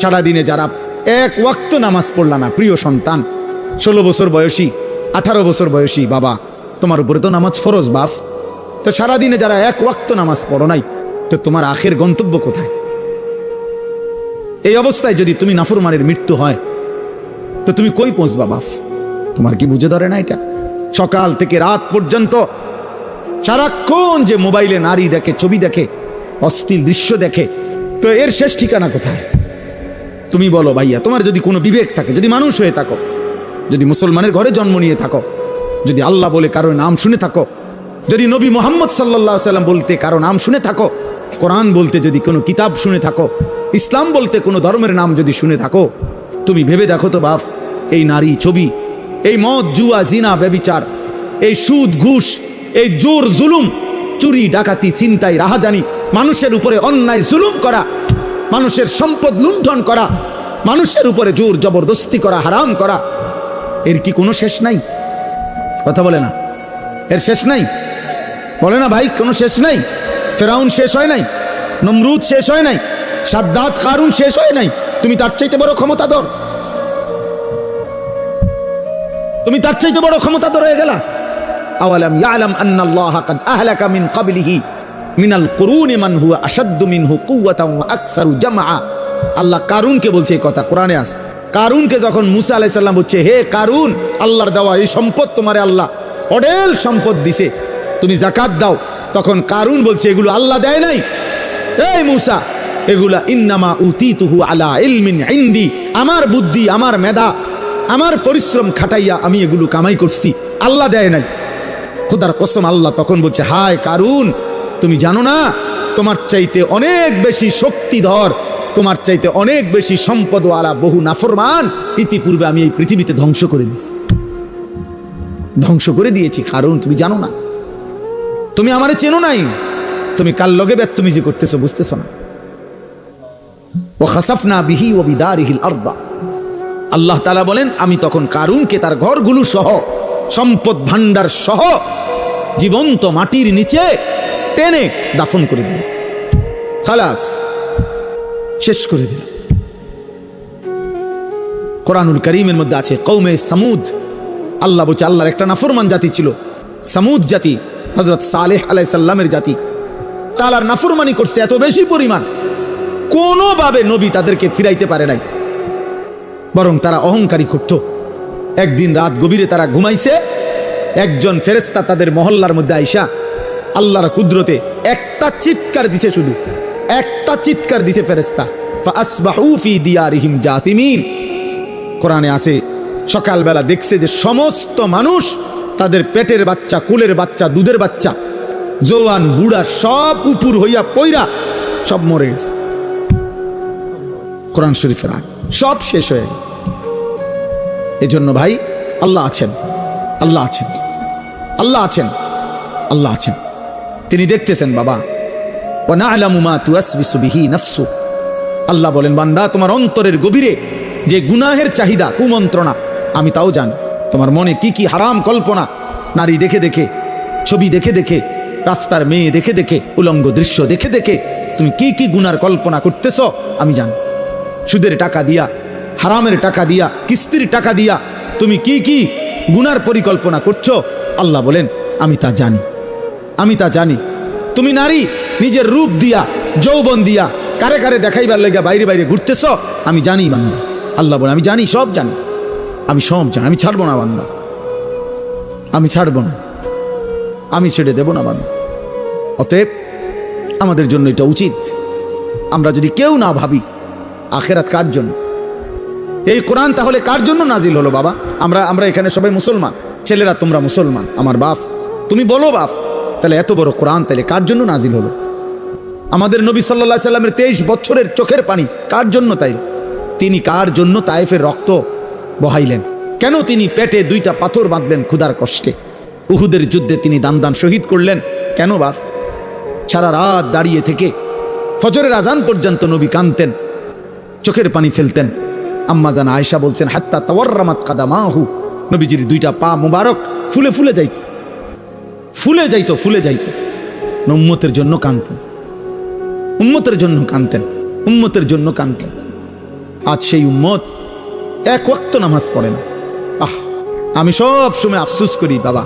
সারাদিনে যারা এক ওয়াক্ত নামাজ পড়লা না, প্রিয় সন্তান, 16 বছর বয়সী, 18 বছর বয়সী বাবা, তোমার উপরে তো নামাজ ফরজ বাপ। তো সারাদিনে যারা এক ওয়াক্ত নামাজ পড়ো নাই, তো তোমার আখের গন্তব্য কোথায়? এই অবস্থায় যদি তুমি নাফরমানের মৃত্যু হয়, তো তুমি কই পৌঁছবা বাপ? তোমার কি বুঝে ধরে না এটা? সকাল থেকে রাত পর্যন্ত সারাক্ষণ যে মোবাইলে নারী দেখে, ছবি দেখে, অশ্লীল দৃশ্য দেখে, তো এর শেষ ঠিকানা কোথায়? তুমি বলো ভাইয়া, তোমার যদি কোনো বিবেক থাকে, যদি মানুষ হয়ে থাকো, যদি মুসলমানের ঘরে জন্ম নিয়ে থাকো, যদি আল্লাহ বলে কারো নাম শুনে থাকো, যদি নবী মুহাম্মদ সাল্লাল্লাহু আলাইহি সাল্লাম বলতে কারো নাম শুনে থাকো, কোরআন বলতে যদি কোনো কিতাব শুনে থাকো, ইসলাম বলতে কোনো ধর্মের নাম যদি শুনে থাকো, তুমি ভেবে দেখো তো বাপ, এই নারী, ছবি, এই মদ, জুয়া, জিনা, ব্যভিচার, এই সুদ, ঘুষ, এই জোর জুলুম, চুরি, ডাকাতি, ছিনতাই, রাহাজানি, মানুষের উপরে অন্যায় জুলুম করা, মানুষের সম্পদ লুণ্ঠন করা, মানুষের উপরে জোর জবরদস্তি করা, হারাম করা, এর কি কোনো শেষ নাই? কথা বলে না, এর শেষ নাই? বলে না ভাই, কোনো শেষ নাই? ফেরাউন শেষ হয় নাই, নমরুদ শেষ হয় নাই, সাদ্দাত, কারুন শেষ হয় নাই? তুমি তার চাইতে বড় ক্ষমতাধর, তুমি তার চাইতে বড় ক্ষমতাধর হয়ে গেলা। আওয়ালাম ইয়ালাম আন্নাল্লাহা কাদ আহলাকা মিন ক্বাবলিহি মিনাল কুরুনি মান হুয়া আশাদ্দু মিনহু কুওয়াতান ওয়া আকসারু জামআ। আল্লাহ কারুনকে বলছে এই কথা, কোরআনে আছে। কারুনকে যখন মুসা আলাইহিস সালাম বলছে, হে কারুন, আল্লাহর দেওয়া এই সম্পদ তোমারে আল্লাহ অঢেল সম্পদ দিছে, তুমি যাকাত দাও, তখন কারুন বলছে এগুলো আল্লাহ দেয় নাই, এই মুসা, এগুলা ইন্নামা উতিতুহু আলা ইলমিন ইনদি, আমার বুদ্ধি, আমার মেধা, আমার পরিশ্রম খাটাইয়া আমি এগুলো কামাই করছি, আল্লাহ দেয় নাই। খোদার কসম, আল্লাহ তখন বলছে, হায় কারুন, তুমি জানো না তোমার চাইতে অনেক বেশি শক্তিধর, তোমার চাইতে অনেক বেশি সম্পদওয়ালা বহু নাফরমান ইতিপূর্বে আমি এই পৃথিবীতে ধ্বংস করে দিয়েছি, ধ্বংস করে দিয়েছি। কারুন, তুমি জানো না, তুমি আমারে চেনো নাই, তুমি কার লগে বেত্তমিজি করতেছো বুঝতেছো না। ওয়া খাসাফনা বিহি ওয়া বিদারিহিল আরদা, আল্লাহ তাআলা বলেন, আমি তখন কারুনকে তার ঘরগুলো সহ, সম্পদ ভান্ডার সহ জীবন্ত মাটির নিচে টেনে দাফন করে দিল, খালাস, শেষ করে দিল। কোরআনুল কারীমের মধ্যে আছে কওমে সামুদ, আল্লাহ বলছে আল্লাহর একটা নাফরমান জাতি ছিল, সামুদ জাতি, হযরত সালেহ আলাইহিস সালামের জাতি। তাআলার নাফরমানি করছে এত বেশি পরিমাণ, কোনোভাবে নবী তাদেরকে ফিরাইতে পারে নাই, বরং তারা অহংকারী করত। একদিন রাত গভীরে তারা ঘুমাইছে, একজন ফেরেশতা তাদের মহল্লার মধ্যে আইসা আল্লাহর কুদরতে একটা চিৎকার দিছে, শুধু একটা চিৎকার দিছে ফেরেশতা, ফাসবাহু ফি দিয়ারিহিম জাসিমিন। কোরআনে আছে, সকালবেলা দেখছে যে সমস্ত মানুষ, তাদের পেটের বাচ্চা, কুলের বাচ্চা, দুধের বাচ্চা, জওয়ান, বুড়া, সব উপর হইয়া পইরা সব মরে গেছে। কোরআন শরীফের আয়াত, সব শেষ হয়ে গেছে। এজন্য ভাই, আল্লাহ আছেন, আল্লাহ আছেন, আল্লাহ আছেন, আল্লাহ আছেন, তিনি দেখতেছেন বাবা। ওয়া না'লামু মা তুওয়াসবিসু বিহি নাফসু, আল্লাহ বলেন, বান্দা, তোমার অন্তরের গভীরে যে গুনাহের চাহিদা, কুমন্ত্রণা, আমি তাও জানি। তোমার মনে কি কি হারাম কল্পনা, নারী দেখে দেখে, ছবি দেখে দেখে, রাস্তার মেয়ে দেখে দেখে, উলঙ্গ দৃশ্য দেখে দেখে তুমি কি কি গুনার কল্পনা করতেছ, আমি জানি। সুদের টাকা দিয়া, হারামের টাকা দিয়া, কিস্তির টাকা দিয়া তুমি কি কি গুনার পরিকল্পনা করছো, আল্লাহ বলেন আমি তা জানি, আমি তা জানি। তুমি নারী নিজের রূপ দিয়া, যৌবন দিয়া কারে কারে দেখাইবার লাগা বাইরে বাইরে ঘুরতেছ, আমি জানি বান্দা। আল্লাহ বলে, আমি জানি, সব জানি, আমি সব জানি, আমি ছাড়বো না বান্দা, আমি ছাড়বো না, আমি ছেড়ে দেব না বান্দা। অতএব আমাদের জন্য এটা উচিত, আমরা যদি কেউ না ভাবি আখেরাত কার জন্য, এই কোরআন তাহলে কার জন্য নাজিল হলো বাবা? আমরা এখানে সবাই মুসলমান, ছেলেরা তোমরা মুসলমান, আমার বাপ, তুমি বলো বাপ, তাহলে এত বড় কোরআন তাহলে কার জন্য নাজিল হলো? আমাদের নবী সাল্লাল্লাহু আলাইহি সাল্লামের 23 বছরের চোখের পানি কার জন্য? তাই তিনি কার জন্য তায়েফের রক্ত বহাইলেন? কেন তিনি পেটে 2টা পাথর বাঁধলেন ক্ষুধার কষ্টে? উহুদের যুদ্ধে তিনি দান দান শহীদ করলেন কেন বাপ? সারা রাত দাঁড়িয়ে থেকে ফজরের আজান পর্যন্ত নবী কাঁদতেন, চোখের পানি ফেলতেন। আম্মা জান আয়েশা বলছেন, হাত্তা তাওয়াররামাত কাদামাহু, নবীজির 2টা পা মুবারক ফুলে ফুলে যাইত, ফুলে যাইত, ফুলে যাইত। উম্মতের জন্য কাঁদতেন, উম্মতের জন্য কাঁদতেন, উম্মতের জন্য কাঁদতেন। আজ সেই উম্মত এক ওয়াক্ত নামাজ পড়ে না। আমি সব সময় আফসোস করি বাবা,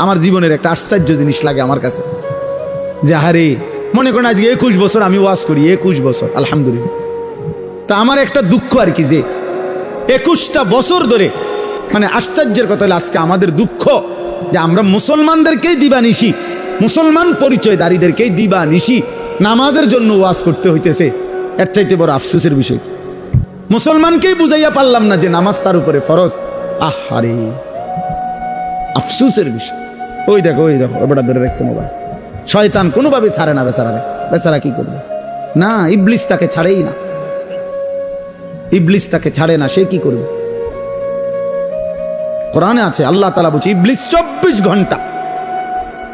আমার জীবনের একটা আশ্চর্য জিনিস লাগে আমার কাছে, যে আরে মনে করেন আজকে 21 বছর আমি ওয়াজ করি, 21 বছর আলহামদুলিল্লাহ। তা আমার একটা দুঃখ আর কি, যে 21টা বছর ধরে, মানে আশ্চর্যের কথা হলো আজকে আমাদের দুঃখ যে আমরা মুসলমানদেরকেই দিবানিশি, মুসলমান পরিচয়দারীদেরকেই দিবানিশি নামাজের জন্য ওয়াজ করতে হইতেছে। এর চাইতে বড় আফসোসের বিষয় কি? মুসলমানকেই বুঝাইয়া পারলাম না যে নামাজ তার উপরে ফরজ। আহারে আফসোসের বিষয়। ওই দেখো ওটা ধরে রাখছে মোবাইল। শয়তান কোনোভাবে ছাড়ে না বেচারারে। বেচারা কি করবে? না, ইবলিস তাকে ছাড়েই না, ইবলিস তাকে ছাড়ে না। সে কি করবে? কোরআনে আছে, আল্লাহ তাআলা বলছে ইবলিস 24 ঘন্টা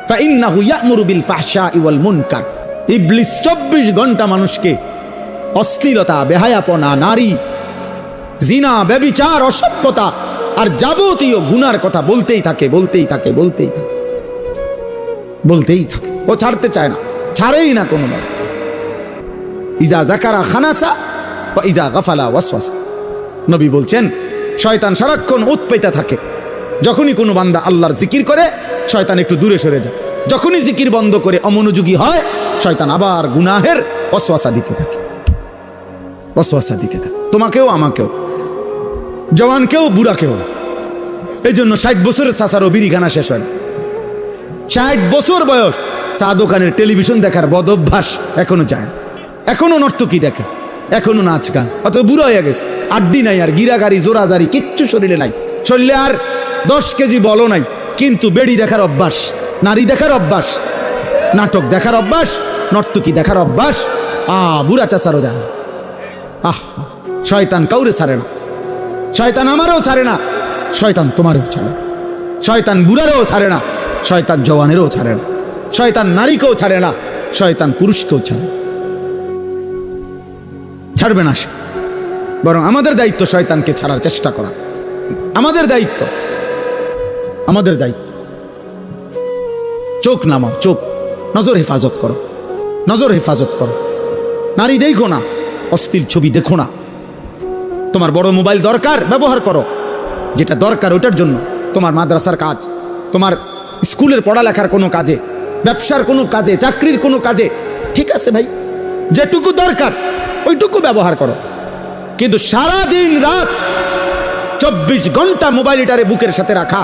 ফাইন্নাহু ইয়া'মুরু বিল ফাহশাই ওয়াল মুনকার। ইবলিস 24 ঘন্টা মানুষকে অশ্লীলতা, বেহায়াপনা, নারী, জিনা, ব্যভিচার, অসভ্যতা আর যাবতীয় গুনার কথা বলতেই থাকে। ও ছাড়তে চায় না, ছাড়েই না কোনোভাবে। ইজা যাকারা খানাসা ওয়া ইজা গাফালা ওয়াসওয়াসা। নবী বলছেন শয়তান সারাক্ষণ উৎপেতে থাকে। যখনই কোনো বান্দা আল্লাহর জিকির করে শয়তান একটু দূরে সরে যায়, যখনই জিকির বন্ধ করে অমনোযোগী হয় শয়তান আবার গুনাহের ওয়াসওয়াসা দিতে থাকে। তোমাকেও, আমাকেও, জওয়ানকেও, বুড়াকেও। এই জন্য 60 বছরের চাচারও বিড়িখানা শেষ হয় না। 60 বছর বয়স, চা দোকানের টেলিভিশন দেখার বদ অভ্যাস এখনো যায়, এখনো নর্তকী দেখে, এখনো নাচ গান। অত বুড়ো হয়ে গেছে, আড্ডি নাই আর, গিরাগাড়ি জোরাজারি কিচ্ছু শরীরে নাই, শরীরে আর 10 কেজি বলও নাই, কিন্তু বেড়ি দেখার অভ্যাস, নারী দেখার অভ্যাস, নাটক দেখার অভ্যাস, নর্তকী দেখার অভ্যাস। বুড়া চাচারও যায়। শয়তান কাউরে ছাড়ে না, শয়তান আমারও ছাড়ে না, শয়তান তোমারও ছাড়ে, শয়তান বুড়ারও ছাড়ে না, শয়তান জওয়ানেরও ছাড়ে না, শয়তান নারীকেও ছাড়ে না, শয়তান পুরুষকেও ছাড়বে না। বরং আমাদের দায়িত্ব শয়তানকে ছাড়ার চেষ্টা করা। আমাদের দায়িত্ব। চোখ নামাও, চোখ, নজর হেফাজত করো। নারী দেখো না, অশ্লীল ছবি দেখো না। তোমার বড় মোবাইল দরকার, ব্যবহার করো। যেটা দরকার ওটার জন্য, তোমার মাদ্রাসার কাজ, তোমার স্কুলের পড়ালেখার কোনো কাজে, ব্যবসার কোনো কাজে, চাকরির কোনো কাজে, ঠিক আছে ভাই, যেটুকু দরকার ওইটুকু ব্যবহার করো। কিন্তু সারা দিন রাত 24 ঘন্টা মোবাইলটারে বুকের সাথে রাখা,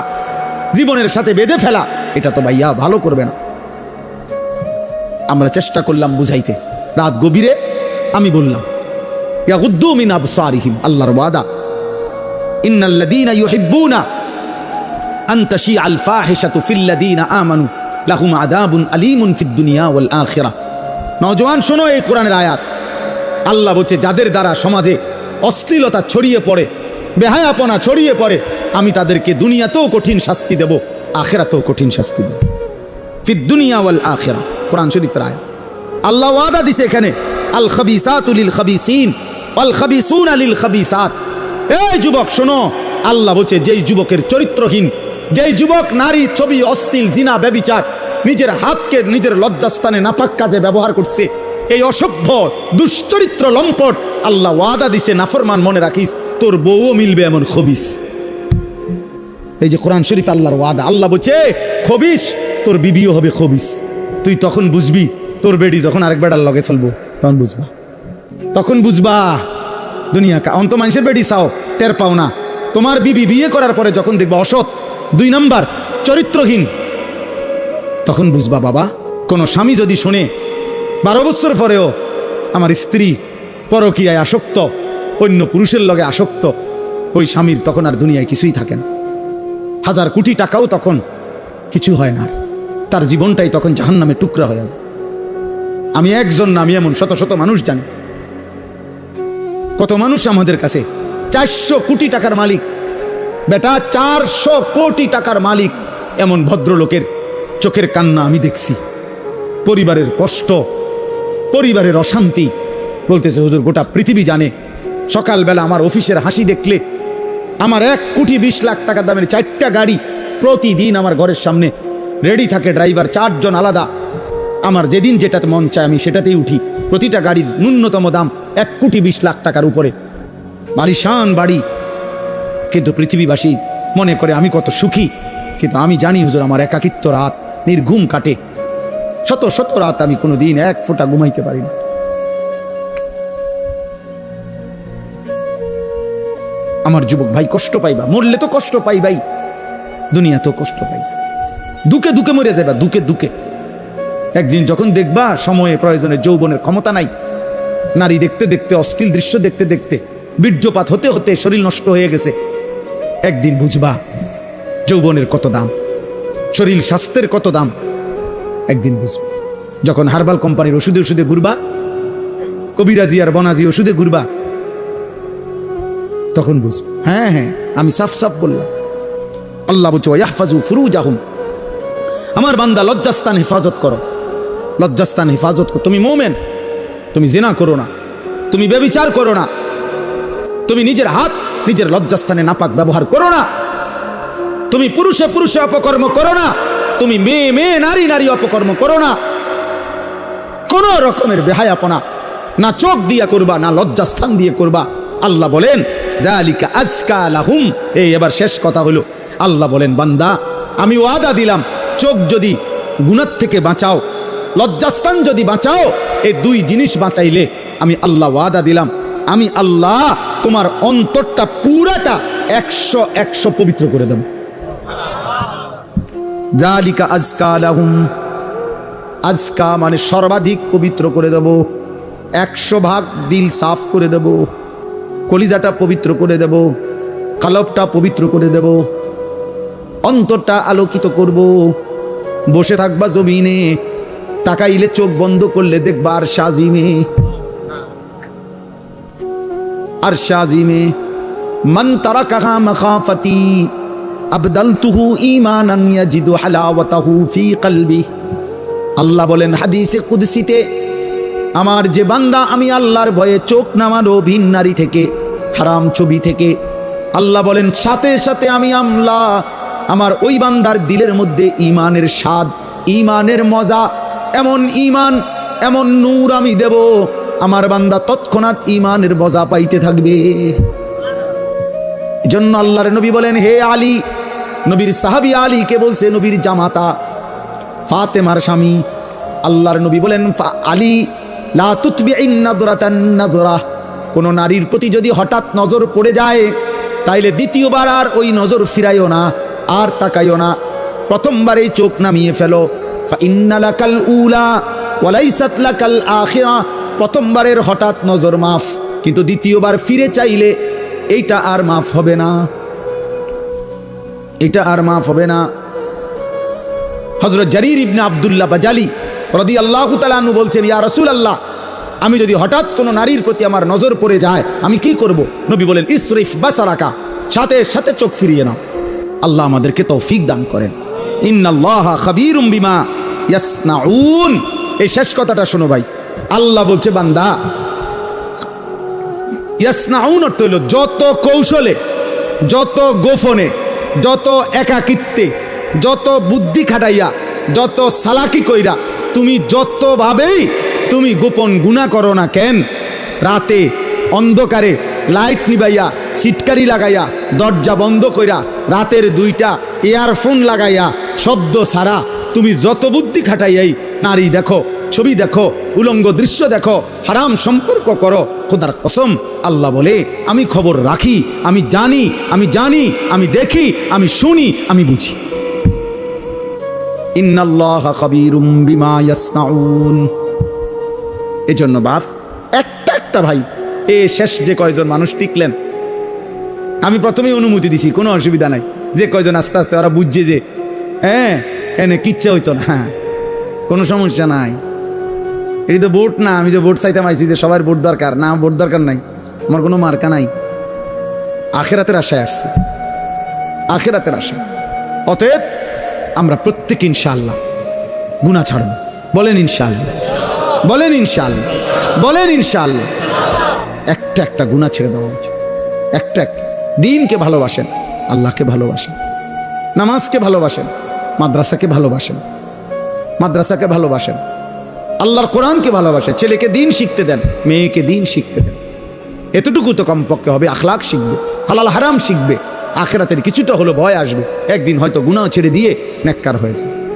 জীবনের সাথে বেঁধে ফেলা, এটা তো ভাইয়া ভালো করবে না। আমরা চেষ্টা করলাম বুঝাইতে, রাত গভীরে আমি বললাম ইয়াগুদ্দু মিন আবসারিহিম, আল্লাহর ওয়াদা, ইন্নাল্লাযীনা ইউহিব্বুনা আন তাশিআল ফাহিশাতু ফিল্লাযীনা আমানু লাহুম আযাবুন আলীমুন ফিদ দুনিয়া ওয়াল আখিরাহ। নওজোয়ান শোনো এই কোরআনের আয়াত। আল্লাহ বলছে যাদের দ্বারা সমাজে অশ্লীলতা ছড়িয়ে পড়ে, বেহায়াপনা ছড়িয়ে পড়ে, আমি তাদেরকে দুনিয়াতেও কঠিন শাস্তি দেব, আখিরাতেও কঠিন শাস্তি দেব। ফিদ দুনিয়া ওয়াল আখিরাহ, কোরআন শরীফের আয়াত। আল্লাহ ওয়াদা দিছে এখানে, আল খাবিসাতু লিল খাবিসিন ওয়াল খাবিসুনা লিল খাবিসাত। এই যুবক শোনো, আল্লাহ বলছে যেই যুবকের চরিত্রহীন, যেই যুবক নারী, ছবি, অশ্লীল, জিনা, ব্যভিচার, নিজের হাতকে নিজের লজ্জাস্থানে নাপাক কাজে ব্যবহার করছে, এই অসভ্য, দুশ্চরিত্র, লম্পট, আল্লাহ ওয়াদা দিছে নাফরমান, মনে রাখিস তোর বউও মিলবে এমন খবিস। এই যে কোরআন শরীফ আল্লাহর ওয়াদা। আল্লাহ বলছে খবিস, তোর বিবিও হবে খবিস। তুই তখন বুঝবি, তোর বেডি যখন আরেক বেড়ার লগে চলবো তখন বুঝবা দুনিয়া অন্ত মানুষের বেডি চাও, টের পাও না। তোমার বিবি বিয়ে করার পরে যখন দেখবা অসৎ, 2 নাম্বার, চরিত্রহীন, তখন বুঝবা বাবা। কোন স্বামী যদি শোনে 12 বছর পরেও আমার স্ত্রী পরকীয়ায় আসক্ত, অন্য পুরুষের লগে আসক্ত, ওই স্বামীর তখন আর দুনিয়ায় কিছুই থাকে না। 1000 কোটি টাকাও তখন কিছু হয় না, তার জীবনটাই তখন জাহান্নামে টুকরা হয়ে যায়। আমি একজন না, আমি এমন শত শত মানুষ জানি। কত মানুষ আমাদের কাছে 400 কোটি টাকার মালিক, বেটা 400 কোটি টাকার মালিক, এমন ভদ্রলোকের চোখের কান্না আমি দেখছি। পরিবারের কষ্ট, পরিবারের অশান্তি, বলতেছে হুজুর গোটা পৃথিবী জানে। সকালবেলা আমার অফিসের হাসি দেখলে, আমার 1 কোটি 20 লাখ টাকা দামের 4টা গাড়ি প্রতিদিন আমার ঘরের সামনে রেডি থাকে, ড্রাইভার 4 জন আলাদা। আমার যেদিন যেটাতে মন চায় আমি সেটাতেই উঠি। প্রতিটা গাড়ির ন্যূনতম দাম 1 কোটি 20 লাখ টাকার উপরে। বালিশান বাড়ি, কিন্তু পৃথিবীবাসী মনে করে আমি কত সুখী, কিন্তু আমি জানি হুজুর আমার একাকিত্ব রাত নির্ঘুম কাটে। শত শত রাত আমি কোনোদিন এক ফোঁটা ঘুমাইতে পারি না। আমার যুবক ভাই কষ্ট পাইবা, মরলে তো কষ্ট পাই ভাই, দুনিয়া তো কষ্ট পাই, দুকে দুকে মরে যাবা, দুকে দুকে। একদিন যখন দেখবা সময়ে প্রয়োজনে যৌবনের ক্ষমতা নাই, নারী দেখতে দেখতে, অশ্লীল দৃশ্য দেখতে দেখতে, বীর্যপাত হতে হতে শরীর নষ্ট হয়ে গেছে, একদিন বুঝবা যৌবনের কত দাম, শরীর স্বাস্থ্যের কত দাম, একদিন বুঝবা। যখন হার্বাল কোম্পানির ওষুধে ওষুধে ঘুরবা, কবিরাজি আর বনাজি ওষুধে ঘুরবা, তখন বুঝবা। হ্যাঁ হ্যাঁ, আমি সাফ সাফ বললাম। আল্লাহ বলছে ইয়াহফাজু ফুরুজাহুম, আমার বান্দা লজ্জাস্থান হেফাজত করো, লজ্জাস্থান হেফাজত করো। তুমি মোমেন, তুমি জিনা করো না, তুমি ব্যভিচার করো না, তুমি নিজের হাত নিজের লজ্জাস্থানে নাপাক ব্যবহার করো না, তুমি পুরুষে পুরুষে অপকর্ম করো না, তুমি মেয়ে মেয়ে নারী নারী অপকর্ম করো না, কোন রকমের বেহায়াপনা না চোখ দিয়া করবা না লজ্জাস্থান দিয়ে করবা। আল্লাহ বলেন যালিকা আজকা লাহুম। এই এবার শেষ কথা হলো, আল্লাহ বলেন বান্দা আমি ওয়াদা দিলাম, চোখ যদি গুনাহ থেকে বাঁচাও, লজ্জাস্থান যদি বাঁচাও, এই দুই জিনিস বাঁচাইলে আমি আল্লাহ ওয়াদা দিলাম, আমি আল্লাহ তোমার অন্তরটা পুরাটা 100 পবিত্র করে দেব। যালিকা আজকা লাহুম, আজকা মানে সর্বাধিক পবিত্র করে দেব, 100 দিল সাফ করে দেব, কলিজাটা পবিত্র করে দেব, কলবটা পবিত্র করে দেব, অন্তরটা আলোকিত করব। বসে থাকবা জমিনে, তাকাইলে চোখ বন্ধ করলে দেখবা আর শাজিমে, আর শাজিমে মান তারাকাহা মাখাফাতি আবদালতুহু ঈমানান ইয়াজিদু হালাওয়াতাহু ফি কলবি। আল্লাহ বলেন হাদিসে কুদসিতে, আমার যে বান্দা আমি আল্লাহর ভয়ে চোখ নামানো ভিন নারী থেকে, হারাম ছবি থেকে, আল্লাহ বলেন সাথে সাথে আমি আল্লাহ আমার ওই বান্দার দিলের মধ্যে ঈমানের স্বাদ, ঈমানের মজা, এমন ঈমান এমন নূর আমি দেব, আমার বান্দা তৎক্ষণাৎ ঈমানের মজা পাইতে থাকবে। এজন্য আল্লাহর নবী বলেন হে আলী, নবীর সাহাবী আলীকে বলছে, নবীর জামাতা ফাতেমার স্বামী, আল্লাহর নবী বলেন আলী লা তুতবিইন নাযরাতান নাযরা, কোন নারীর প্রতি যদি হঠাৎ নজর পড়ে যায় তাইলে দ্বিতীয়বার আর ওই নজর ফিরাইও না, আর তাকাইও না, প্রথমবারেই চোখ নামিয়ে ফেলো। ফা ইন্না লাকাল উলা ওয়া লাইসাত লাকাল আখিরা, প্রথমবারের হঠাৎ নজর মাফ, কিন্তু দ্বিতীয়বার ফিরে চাইলে এইটা আর মাফ হবে না, এটা আর মাফ হবে না। হযরত জারির ইবনে আব্দুল্লাহ বাজালি রাদিয়াল্লাহু তাআলা আনহু বলছেন, ইয়া রাসূলুল্লাহ, আমি যদি হঠাৎ কোনো নারীর প্রতি আমার নজর পড়ে যায় আমি কি করব? নবী বলেন ইসরিফ বাসারাকা, সাথে সাথে চোখ ফিরিয়ে নাও। আল্লাহ আমাদেরকে তৌফিক দান করেন। ইন্নাল্লাহা খাবীরুম বিমা ইয়াসনাউন। এই শেষ কথাটা শোনো ভাই, আল্লাহ বলছে বান্দা, ইয়াসনাউন অর্থ হলো যত কৌশলে, যত গোপনে, যত একাকিত্বে, যত বুদ্ধি খাটাইয়া, যত সালাকি কইরা, তুমি যতভাবেই তুমি গোপন গুনাহ করো না কেন, রাতে অন্ধকারে লাইট নিবাইয়া, সিটকারি লাগাইয়া, দরজা বন্ধ কইরা, রাতের 2টা ইয়ারফোন লাগাইয়া, শব্দ ছাড়া তুমি যত বুদ্ধি খাটাইয়াই নারী দেখো, ছবি দেখো, উলঙ্গ দৃশ্য দেখো, হারাম সম্পর্ক করো, খোদার কসম আল্লাহ বলে আমি খবর রাখি, আমি জানি, আমি জানি, আমি দেখি, আমি শুনি, আমি বুঝি। ইন্নাল্লাহা খাবীরুম বিমা ইয়াসনাউন। এজন্য বাপ একটা ভাই, এ শেষ যে কয়জন মানুষ টিকলেন, আমি প্রথমেই অনুমতি দিছি, কোনো অসুবিধা নাই, যে কয়জন আস্তে আস্তে ওরা বুঝছে যে হ্যাঁ এনে কিচ্ছা হইতো না, হ্যাঁ কোনো সমস্যা নাই, এই তো ভোট না, আমি যে ভোট চাইতাম আইছি যে সবার ভোট দরকার না, ভোট দরকার নাই, আমার কোনো মার্কা নাই, আখিরাতের আশায় আসছে, আখিরাতের আশা। অতএব আমরা প্রত্যেক ইনশাআল্লাহ গুনাহ ছাড়ব। বলেন ইনশাআল্লাহ, বলেন ইনশাআল্লাহ, বলেন ইনশাআল্লাহ। একটা গুনাহ ছেড়ে দেওয়া উচিত। একটা দিনকে ভালোবাসেন, আল্লাহকে ভালোবাসেন, নামাজকে ভালোবাসেন, মাদ্রাসাকে ভালোবাসেন, মাদ্রাসাকে ভালোবাসেন, আল্লাহর কোরআনকে ভালোবাসেন, ছেলেকে দিন শিখতে দেন, মেয়েকে দিন শিখতে দেন, এতটুকু তো কমপক্ষে হবে, আখলাক শিখবে, হালাল হারাম শিখবে, আখেরাতের কিছুটা হলো ভয় আসবে, একদিন হয়তো গুনাহ ছেড়ে দিয়ে নেককার হয়ে যাবে।